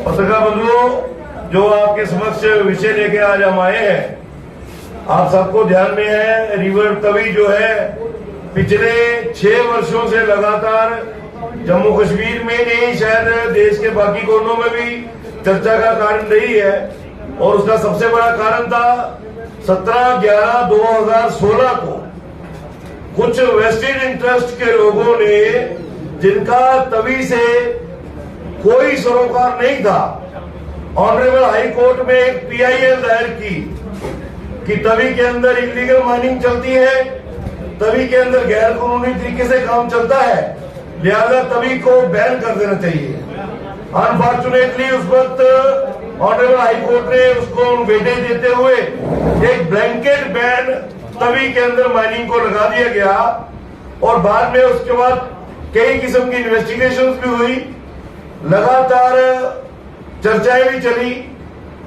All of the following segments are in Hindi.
पत्रकार बंधुओं, जो आपके समक्ष विषय लेके आज हम आए हैं, आप सबको ध्यान में है, रिवर तवी जो है पिछले 6 वर्षों से लगातार जम्मू कश्मीर में नहीं, शायद देश के बाकी कोनों में भी चर्चा का कारण रही है। और उसका सबसे बड़ा कारण था 17/11/2016 को कुछ वेस्टेड इंटरेस्ट के लोगों ने, जिनका तवी से कोई सरोकार नहीं था, ऑनरेबल हाई कोर्ट में एक PIL दायर की कि तवी के अंदर इलीगल माइनिंग चलती है, तवी के अंदर गैर कानूनी तरीके से काम चलता है, लिहाजा तवी को बैन कर देना चाहिए। अनफॉर्चुनेटली उस वक्त ऑनरेबल हाई कोर्ट ने उसको वेटेज देते हुए एक ब्लैंकेट बैन तवी के अंदर माइनिंग को लगा दिया गया। और बाद में उसके बाद कई किस्म की इन्वेस्टिगेशंस भी हुई, लगातार चर्चाएं भी चली।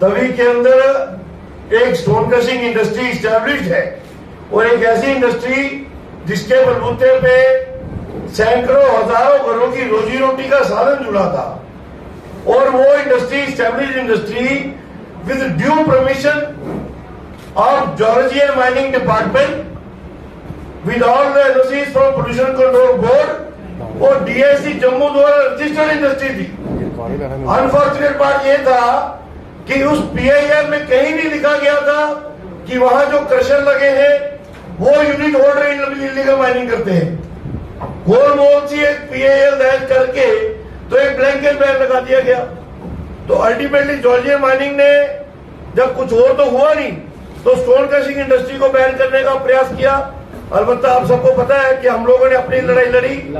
तवी के अंदर एक स्टोन क्रशिंग इंडस्ट्री स्टैब्लिश्ड है और एक ऐसी इंडस्ट्री जिसके बलबूते पे सैकड़ों हजारों घरों की रोजी रोटी का साधन जुड़ा था। और वो industry established industry with due permission of Georgia mining department with all the NOCs from pollution control board और DIC जम्मू द्वारा रजिस्टर्ड इंडस्ट्री थी। अनफॉर्चुनेट बात यह था कि उस PIL में कहीं नहीं लिखा गया था कि वहां जो क्रशर लगे हैं वो यूनिट होल्डर इलीगल माइनिंग करते हैं। गोल मोल सी एक PIL दायर करके तो एक ब्लैंकेट बैन लगा दिया गया। तो अल्टीमेटली जॉर्जिया माइनिंग ने जब कुछ और तो हुआ नहीं तो स्टोन क्रशिंग इंडस्ट्री को बैन करने का प्रयास किया। अलबत्ता आप सबको पता है कि हम लोगों ने अपनी लड़ाई लड़ी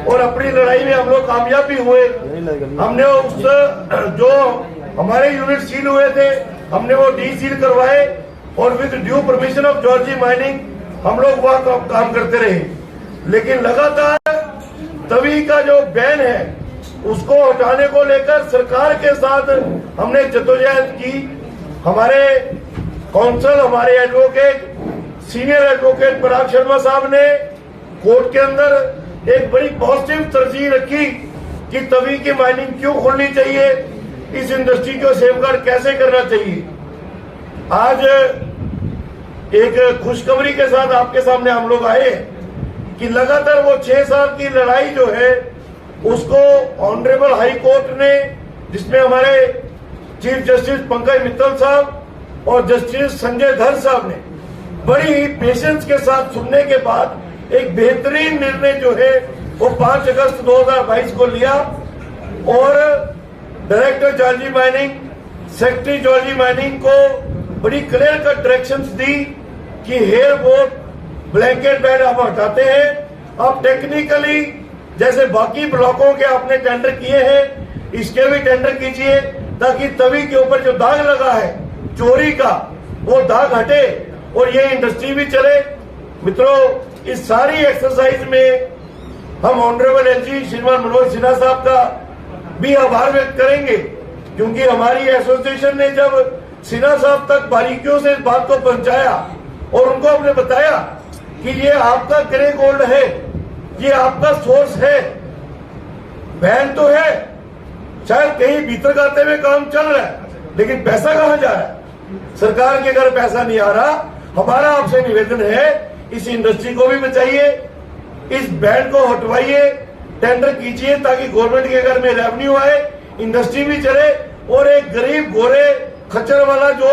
और अपनी लड़ाई में हम लोग कामयाब भी हुए। हमने उस जो हमारे यूनिट सील हुए थे हमने वो डीसील करवाए और with due permission of Georgia mining हम लोग वहां काम करते रहे। लेकिन लगातार तवी का जो बैन है उसको हटाने को लेकर सरकार के साथ हमने जद्दोजहद की। हमारे काउंसिल, हमारे एडवोकेट, सीनियर एडवोकेट पराग शर्मा साहब ने कोर्ट के अंदर एक बड़ी पॉजिटिव तरजीह रखी कि तवी की माइनिंग क्यों खोलनी चाहिए, इस इंडस्ट्री को सेफगार्ड कैसे करना चाहिए। आज एक खुशखबरी के साथ आपके सामने हम लोग आए कि लगातार वो 6 साल की लड़ाई जो है उसको ऑनरेबल हाई कोर्ट ने, जिसमें हमारे चीफ जस्टिस पंकज मित्तल साहब और जस्टिस संजय धर साहब ने बड़ी ही पेशेंस के साथ सुनने के बाद एक बेहतरीन निर्णय जो है वो 5 अगस्त 2022 को लिया। और director Georgia mining, secretary Georgia mining को बड़ी क्लियर कट डायरेक्शंस दी कि हेयर बोर्ड ब्लैंकेट बैन आप हटाते हैं। अब टेक्निकली जैसे बाकी ब्लॉकों के आपने टेंडर किए हैं इसके भी टेंडर कीजिए ताकि तवी के ऊपर जो दाग लगा है चोरी का वो दाग हटे और ये इंडस्ट्री भी चले। मित्रों, इस सारी एक्सरसाइज में हम ऑनरेबल LG श्रीमान मनोज सिन्हा साहब का भी आभार व्यक्त करेंगे, क्योंकि हमारी एसोसिएशन ने जब सिन्हा साहब तक बारीकियों से इस बात को पहुंचाया और उनको हमने बताया कि ये आपका ग्रे गोल्ड है, ये आपका सोर्स है, बैन तो है, शायद कहीं भीतर गाते में काम चल रहा है, लेकिन पैसा कहां जा रहा है? सरकार के घर पैसा नहीं आ रहा। हमारा आपसे निवेदन है इस इंडस्ट्री को भी बचाइए, इस बैन को हटवाइए, टेंडर कीजिए ताकि गवर्नमेंट के घर में रेवेन्यू आए, इंडस्ट्री भी चले और एक गरीब गोरे खच्चर वाला जो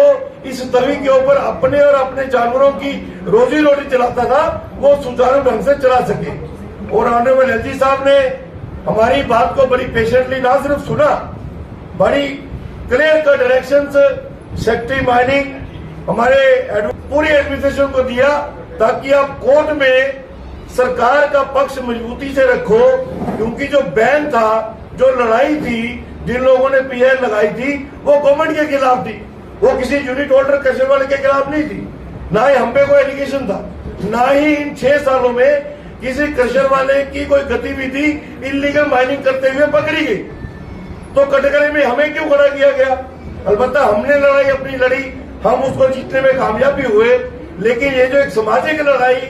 इस तवी के ऊपर अपने और अपने जानवरों की रोजी रोटी चलाता था वो सुचारू ढंग से चला सके। और ऑनरेबल LG साहब ने हमारी बात को बड़ी पेशेंटली ना सिर्फ सुना, बड़ी clear cut directions secretary mining हमारे पूरी एडमिनिस्ट्रेशन को दिया ताकि आप कोर्ट में सरकार का पक्ष मजबूती से रखो, क्योंकि जो बैन था, जो लड़ाई थी, जिन लोगों ने PIL लगाई थी वो गवर्नमेंट के खिलाफ थी, वो किसी यूनिट होल्डर क्रशर वाले के खिलाफ नहीं थी। ना ही हम पे कोई एलिगेशन था, ना ही इन 6 सालों में किसी क्रशर वाले की कोई गतिविधि इलीगल माइनिंग करते हुए पकड़ी गई। तो कटघरे में हमें क्यों खड़ा किया गया? अलबत्ता हमने लड़ाई अपनी लड़ी, हम उसको जीतने में कामयाब भी हुए। लेकिन ये जो एक सामाजिक लड़ाई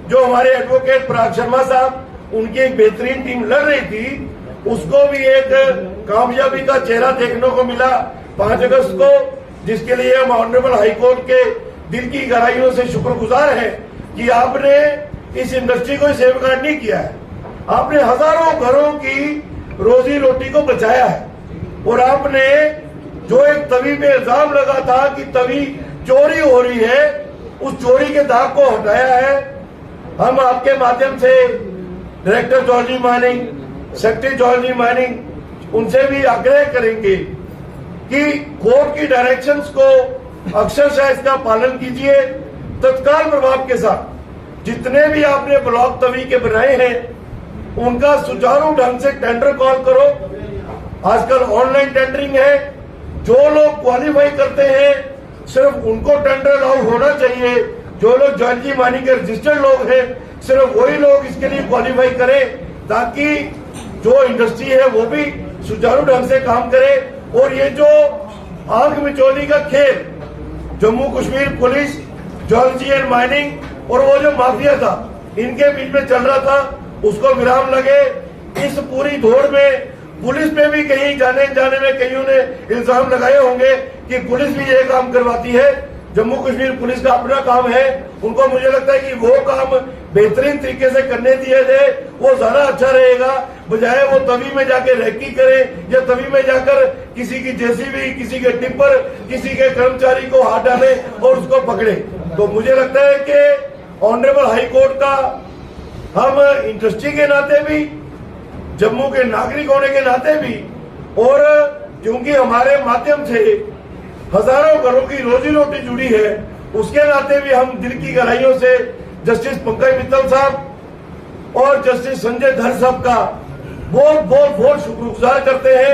जो हमारे एडवोकेट पराग शर्मा साहब, उनकी एक बेहतरीन टीम लड़ रही थी, उसको भी एक कामयाबी का चेहरा देखने को मिला 5 अगस्त को, जिसके लिए हम ऑनरेबल हाई कोर्ट के दिल की गहराइयों से शुक्रगुजार हैं कि आपने इस इंडस्ट्री को सेव गार्ड नहीं किया है। आपने हजारों घरों की रोजी रोटी को बचाया है और आपने जो एक तवी पे इल्जाम लगा था कि तवी चोरी हो रही है, उस चोरी के दाग को हटाया है। हम आपके माध्यम से director jewellery mining, secretary jewellery mining, उनसे भी आग्रह करेंगे कि कोर्ट की डायरेक्शंस को अक्षरशः इसका पालन कीजिए। तत्काल प्रभाव के साथ जितने भी आपने ब्लॉक तवी के बनाए हैं उनका सुचारू ढंग से टेंडर कॉल करो। आजकल ऑनलाइन टेंडरिंग है, जो लोग क्वालिफाई करते हैं सिर्फ उनको टेंडर अलाउ होना चाहिए। जो लोग ज्वेलरी माइनिंग के रजिस्टर्ड लोग हैं सिर्फ वही लोग इसके लिए क्वालिफाई करें, ताकि जो इंडस्ट्री है वो भी सुचारू ढंग से काम करे। और ये जो आग मिचौली का खेल Jammu Kashmir police, jewellery and mining और वो जो माफिया था इनके बीच में चल रहा था, उसको विराम लगे। इस पूरी दौड़ में पुलिस पे भी कहीं जाने में कईयों ने इल्जाम लगाए होंगे कि पुलिस भी ये काम करवाती है। जम्मू कश्मीर पुलिस का अपना काम है, उनको मुझे लगता है कि वो काम बेहतरीन तरीके से करने दिए जाए, वो ज्यादा अच्छा रहेगा, बजाय वो तवी में जाके रैकी करे या तवी में जाकर किसी की जेसीबी, किसी के टिप्पर, किसी के कर्मचारी को हाथ डाले और उसको पकड़े। तो मुझे लगता है कि ऑनरेबल हाई कोर्ट का हम इंडस्ट्री के नाते भी, जम्मू के नागरिक होने के नाते भी, और क्योंकि हमारे माध्यम से हजारों घरों की रोजी रोटी जुड़ी है, उसके नाते भी हम दिल की गहराइयों से जस्टिस पंकज मित्तल साहब और जस्टिस संजय धर साहब का बहुत शुक्रगुजार करते हैं।